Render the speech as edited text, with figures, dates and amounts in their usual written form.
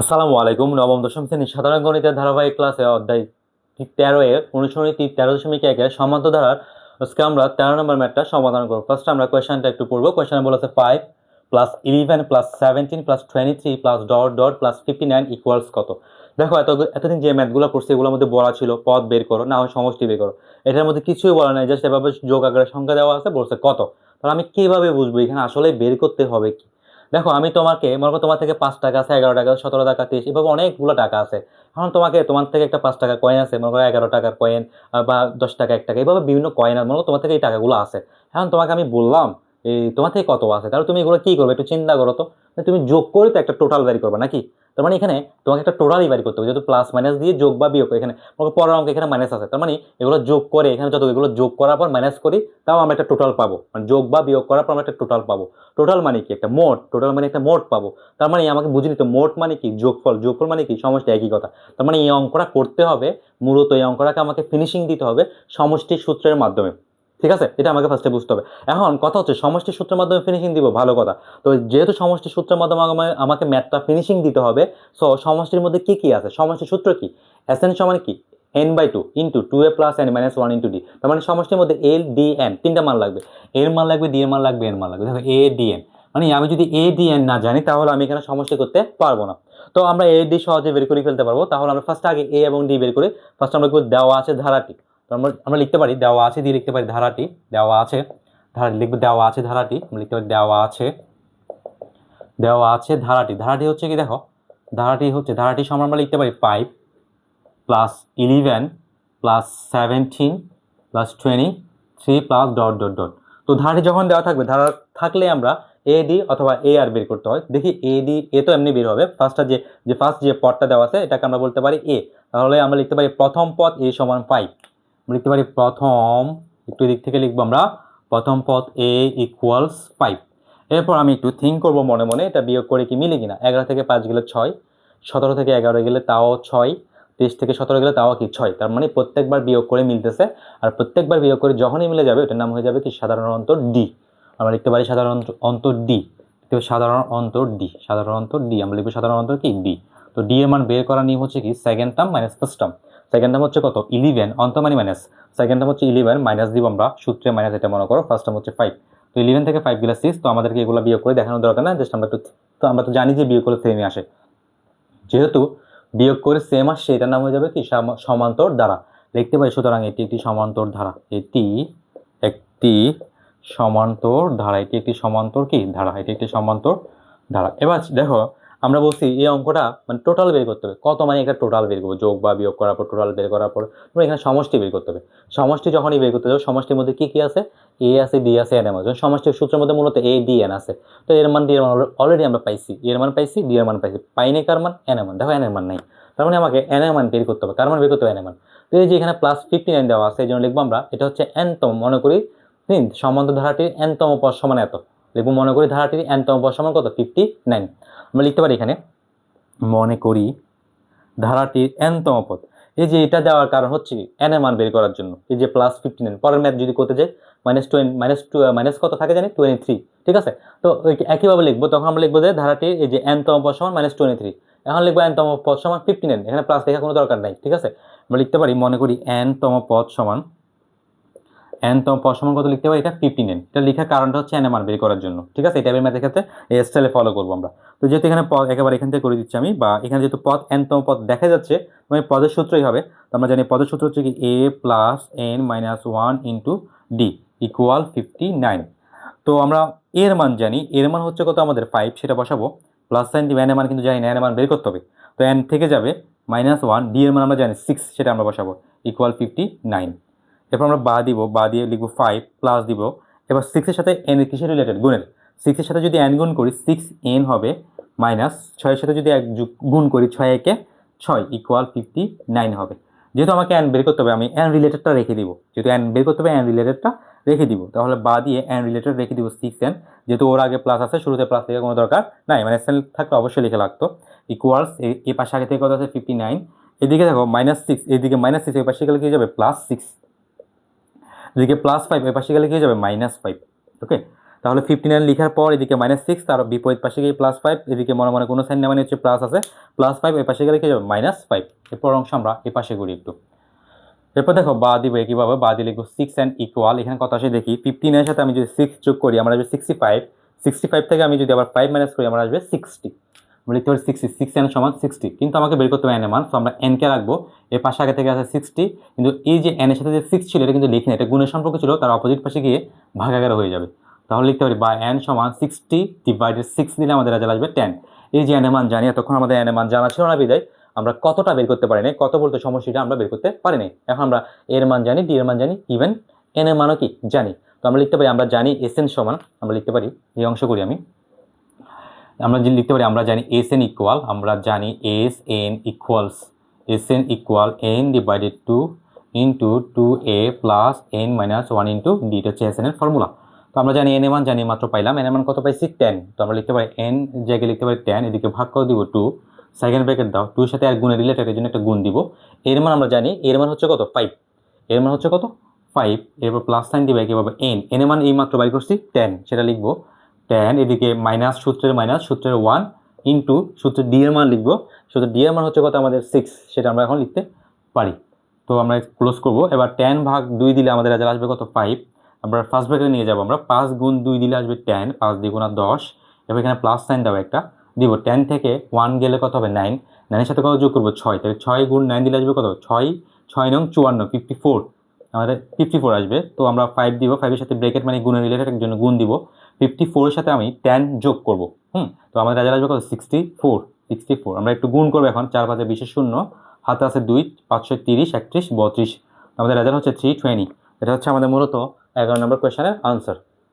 আসসালামু আলাইকুম। নবম দশম শ্রেণীর সাধারণ গণিতের ধারাবাহিক ক্লাসে অধ্যায় 13 এর অনুসরণী 13.1 সমান্তর ধারার আজকে আমরা 13 নম্বর ম্যাথটা সমাধান করব। ফার্স্ট আমরা কোয়েশ্চনটা একটু পড়বো। কোয়েশ্চনে বলেছে 5 plus 11 plus 17 plus 23 plus dot dot plus 59 equals কত। দেখো এতদিন যে ম্যাথগুলো পড়ছি এগুলোর মধ্যে বলা ছিল পদ বের করো, না হয় সমষ্টি বের করো। এটার মধ্যে কিছুই বলা নাই, জাস্ট এভাবে যোগ আকারে সংখ্যা দেওয়া আছে, বলছে কত। তাহলে আমি কিভাবে বুঝবো এখানে আসলে বের করতে হবে কি। দেখো আমি তোমাকে মনে করো তোমার থেকে 5 টাকা আছে, 11 টাকা, 17 টাকা, 23, এভাবে অনেকগুলো টাকা আছে। এখন তোমার থেকে একটা 5 টাকার কয়েন আছে, মনে করো 11 টাকার কয়েন, বা 10 টাকা, 1 টাকা, এভাবে বিভিন্ন কয়েন আছে, মনে করো তোমার থেকে এই টাকাগুলো আছে। এখন তোমাকে আমি বললাম এই তোমার থেকে কত আছে, তাহলে তুমি এগুলো কি করবে একটু চিন্তা করো তো। তুমি যোগ করে তো একটা টোটাল বের করবে নাকি। তার মানে এখানে তোমাকে একটা টোটালই বের করতে হবে, যেহেতু প্লাস মাইনাস দিয়ে যোগ বা বিয়োগ, এখানে পরের অঙ্ক এখানে মাইনাস আছে, তার মানে এগুলো যোগ করে এখানে যত এগুলো যোগ করার পর মাইনাস করি, তাও আমরা একটা টোটাল পাবো। মানে যোগ বা বিয়োগ করার পর আমরা একটা টোটাল পাবো। টোটাল মানে কি একটা মোট, টোটাল মানে একটা মোট পাবো। তার মানে আমাকে বুঝে নিতে মোট মানে কি যোগফল, যোগফল মানে কি সমষ্টি, একই কথা। তার মানে এই অঙ্কটা করতে হবে, মূলত এই অঙ্কটাকে আমাকে ফিনিশিং দিতে হবে সমষ্টি সূত্রের মাধ্যমে। ঠিক আছে, এটা আমাকে ফার্স্টে বুঝতে হবে। এখন কথা হচ্ছে সমষ্টি সূত্রের মাধ্যমে ফিনিশিং দিব, ভালো কথা। তো যেহেতু সমষ্টি সূত্রের মাধ্যমে আমাকে ম্যাথটা ফিনিশিং দিতে হবে, সো সমষ্টির মধ্যে কি কি আছে, সমষ্টি সূত্র কি, এসএন সমান কি n/2 into 2a plus n minus 1 into D. তার মানে সমষ্টির মধ্যে এল ডি এন তিনটা মান লাগবে, এর মান লাগবে, ডি এর মান লাগবে, এর মান লাগবে। দেখো এ ডি এন, মানে আমি যদি এ ডি এন না জানি তাহলে আমি এখানে সমষ্টি করতে পারবো না। তো আমরা এ ডি সহজে বের করে ফেলতে পারবো। তাহলে আমরা ফার্স্ট আগে এ এবং ডি বের করি। ফার্স্ট আমরা দেওয়া আছে ধারাটি, তো আমরা লিখতে পারি দেওয়া আছে দিয়ে লিখতে পারি ধারাটি, দেওয়া আছে ধারাটি লিখবো, দেওয়া আছে ধারাটি, আমরা লিখতে পারি দেওয়া আছে ধারাটি। ধারাটি হচ্ছে কি দেখো, ধারাটি সমান আমরা লিখতে পারি 5 plus 11 plus 17 plus 23 plus dot dot dot. তো ধারাটি যখন দেওয়া থাকবে, ধারা থাকলে আমরা এ ডি অথবা এ আর বের করতে হয়। দেখি এ ডি, এ তো এমনি বের হবে, ফার্স্ট যে পদটা দেওয়া আছে এটাকে আমরা বলতে পারি এ। তাহলে আমরা লিখতে পারি প্রথম পদ এ সমান 5। আমরা লিখতে পারি প্রথম, একটু দিক থেকে লিখবো আমরা, প্রথম পদ এ ইকুয়ালস 5। এরপর আমি একটু থিঙ্ক করবো মনে মনে, এটা বিয়োগ করে কি মিলে কিনা। 11 থেকে 5 গেলে 6, 17 থেকে 11 গেলে তাও 6, 23 থেকে 17 গেলে তাও কি 6। তার মানে প্রত্যেকবার বিয়োগ করে মিলতেছে, আর প্রত্যেকবার বিয়োগ করে যখনই মিলে যাবে ওটার নাম হয়ে যাবে কি সাধারণ অন্তর ডি। আমরা লিখতে পারি সাধারণ অন্তর ডি, সাধারণ অন্তর ডি, সাধারণ অন্তর ডি, আমরা লিখবো সাধারণ অন্তর কি ডি। তো ডি এর মান বের করার নিয়ম হচ্ছে কি second term minus first term. Second term হচ্ছে কত 11, অন্ত মানে মাইনাস, সেকেন্ড টার্ম হচ্ছে 11 মাইনাস দিব আমরা সূত্রে মাইনাস, এটা মনে করো। ফার্স্ট টার্ম হচ্ছে 5, তো 11 থেকে 5 গেলে 6। তো আমাদেরকে এগুলো বিয়োগ করে দেখানোর দরকার না, জাস্ট আমরা একটু, তো আমরা তো জানি যে বিয়োগ করলে সেমই আসে, যেহেতু বিয়োগ করে সেম আসছে এটার নাম হয়ে যাবে কি সমান্তর ধারা। লিখতে পারি সুতরাং এটি একটি সমান্তর ধারা, এটি একটি সমান্তর ধারা, এটি একটি সমান্তর কি ধারা, এটি একটি সমান্তর ধারা। এবার দেখো আমরা বলছি এই অঙ্কটা মানে টোটাল বের করতে হবে, কত মানে একটা টোটাল বের করবো, যোগ বা বিয়োগ করার পর টোটাল বের করার পর তোমরা এখানে সমষ্টি বের করতে হবে। সমষ্টি যখনই বের করতে যাও, সমষ্টির মধ্যে কি কি আছে, এ আছে, ডি আছে, এন আছে। সমষ্টির সূত্রের মধ্যে মূলত এ ডি এন আছে। তো এর মান, ডি এর মান অলরেডি আমরা পাইছি, এর মান পাইছি, ডি এর মান পাইছি, পাইনি কার মান, এন এর মান। দেখো এন এর মান নাই, তার মানে আমাকে এন এর মান বের করতে হবে। কার মান বের করতে হবে, এন এর মান। তো এই যে এখানে প্লাস 59 দেওয়া আছে, এই জন্য লিখবো আমরা এটা হচ্ছে এনতম, মনে করি সমান্তর ধারাটির এনতম পদ সমান এত। লিখবো মনে করি ধারাটির এনতম পদ সমান কত 59। আমরা লিখতে পারি এখানে মনে করি ধারাটির এনতম পদ। এই যে এটা দেওয়ার কারণ হচ্ছে এন এর মান বের করার জন্য। এই যে প্লাস 59, পরের ম্যাথ যদি করতে যাই মাইনাস কত থাকে জানি 23, ঠিক আছে। তো একইভাবে লিখবো, তখন আমরা লিখবো যে ধারাটির এই যে এনতম পদ সমান -23। এখন লিখবো এনতম পদ সমান 59, এখানে প্লাস লেখার কোনো দরকার নাই, ঠিক আছে। আমরা লিখতে পারি মনে করি এনতম পদ সমান কত লিখতে পারি, এটা 59। এটা লেখার কারণটা হচ্ছে এন এর মান বের করার জন্য, ঠিক আছে। এই টাইপের ম্যাথের ক্ষেত্রে এই স্টাইলে ফলো করবো আমরা। তো যেহেতু এখানে পদ একেবারে এখান থেকে করে দিচ্ছি আমি, বা এখানে যেহেতু পদ এনতম পদ দেখা যাচ্ছে, মানে পদের সূত্রই হবে। তো আমরা জানি পদের সূত্র হচ্ছে কি A plus N minus 1 into D equal 59। তো আমরা এর মান জানি, এর মান হচ্ছে কত আমাদের 5, সেটা বসাবো। প্লাস সাইন দিব, এন এর মান কিন্তু জানি না, এন এর মান বের করতে হবে। তো এন থেকে যাবে -1, ডি এর মান আমরা জানি 6, সেটা আমরা বসাবো ইকুয়াল 59। এরপর আমরা বা দিয়ে লিখবো 5 প্লাস দিব। এবার 6 এর সাথে এন কিসের রিলেটেড, গুণের। 6 এর সাথে যদি এন গুণ করি 6n হবে, মাইনাস 6 এর সাথে যদি গুণ করি 6 একে 6 ইকুয়াল 59 হবে। যেহেতু আমাকে এন বের করতে হবে, আমি এন রিলেটেডটা রেখে দিব, যেহেতু এন বের করতে হবে এন রিলেটেডটা রেখে দিব। তাহলে বা দিয়ে এন রিলেটেড রেখে দিব 6n, যেহেতু ওর আগে প্লাস আছে, শুরুতে প্লাস লেখার কোনো দরকার নাই, মানে এন থাকলে অবশ্যই লিখে লাগতো। ইকুয়ালস এই পাশে আগে থেকে কত আছে 59, এদিকে দেখো -6, এদিকে -6, এই পাশে গেলে কি হয়ে যাবে +6, এদিকে +5, এই পাশে গেলে কি হয়ে যাবে -5। ওকে, তাহলে 59 লেখার পর এদিকে -6, তার বিপরীত পাশে গিয়ে +5, এদিকে মনে মনে কোনো সাইন না, মানে হচ্ছে প্লাস আছে, +5, এই পাশে গেলে কি যাবে -5। এরপর অংশ আমরা এই পাশে করি একটু। এরপর দেখো বা দিব কিভাবে, বা দিয়ে লিখবো 6 অ্যান্ড ইকুয়াল, এখানে কথা আসে দেখি 15 এর সাথে আমি যদি 6 যোগ করি আমার আসবে 65, 65 থেকে আমি যদি আবার 5 মাইনাস করি আমার আসবে 60, আমরা লিখতে পারি 60, 6 n সমান 60, কিন্তু আমাকে বের করতে হবে n এর মান, তো আমরা n কে রাখবো, এর পাশে আগে থেকে আছে 60, কিন্তু এই যে n এর সাথে যে 6 ছিল এটা কিন্তু লিখি না, এটা গুণের সম্পর্ক ছিল, তার অপোজিট পাশে গিয়ে ভাগাকার হয়ে যাবে। তাহলে লিখতে পারি বা n সমান 60 ডিভাইডেড 6 দিলে আমাদের রেজাল্ট আসবে 10। এই যে n এর মান জানি, এতক্ষণ আমাদের n এর মান জানা ছিল না বিদায় আমরা কতটা বের করতে পারি নাই, কত বলতে সমস্যাটা আমরা বের করতে পারি নাই। এখন আমরা এর মান জানি, ডি এর মান জানি, ইভেন এন এর মানও কি জানি। তো আমরা লিখতে পারি, আমরা জানি এস এন সমান, আমরা লিখতে পারি এই অংশ করি আমি, আমরা লিখতে পারি আমরা জানি এস এন ইকুয়াল, আমরা জানি S N equals, S N equal N divided 2 into 2a plus N minus 1 into D, এটা হচ্ছে এস এন এর ফর্মুলা। তো আমরা জানি এন এর মান জানি, মাত্র পাইলাম, এন এর মান কত পাইছি 10, তো আমরা লিখতে পারি এন জায়গায় লিখতে পারি 10, এদিকে ভাগ করে দিব 2, সেকেন্ড ব্র্যাকেট দাও, 2 এর সাথে এক গুণে রিলেটেড, এর জন্য একটা গুণ দিব। এর মান আমরা জানি, এর মান হচ্ছে কত 5, এর মান হচ্ছে কত 5, এরপর প্লাস সাইন দিবে কিভাবে এন, এর মান এই মাত্র বাই করছি 10, সেটা লিখবো 10, এদিকে মাইনাস সূত্রের 1 ইন্টু সূত্রের ডি এর মান লিখবো, সূত্রের ডি এর মান হচ্ছে কত আমাদের 6, সেটা আমরা এখন লিখতে পারি। তো আমরা ক্লোজ করবো, এবার 10 ভাগ 2 দিলে আমাদের রেজাল্ট আসবে কত 5, আমরা ফার্স্ট ব্র্যাকেটে নিয়ে যাবো, আমরা 5 গুণ 2 দিলে আসবে 10, 5 দ্বিগুণা 10, এবার এখানে প্লাস সাইন দাও একটা দিব, 10 থেকে 1 গেলে কত হবে 9, 9 এর সাথে কত যোগ করবো 6, তাহলে 6 গুণ 9 দিলে আসবে কত 6, 6 নং 54, 54, আমাদের 54 আসবে। তো আমরা 5 দিব, 5 এর সাথে ব্র্যাকেট মানে গুণের রিলেটেড এর জন্য গুণ দিব, 54 এর সাথে আমি 10 যোগ করব, তো আমাদের রেজাল্ট আসবে কত 64, 64। আমরা একটু গুণ করবো এখন, 4 5 বিশেষ শূন্য, হাতে আছে 2, 5 30, 31, 32, আমাদের রেজাল্ট হচ্ছে 320। এটা হচ্ছে আমাদের মূলত 11 নম্বর কোয়েশ্চেনের আনসার।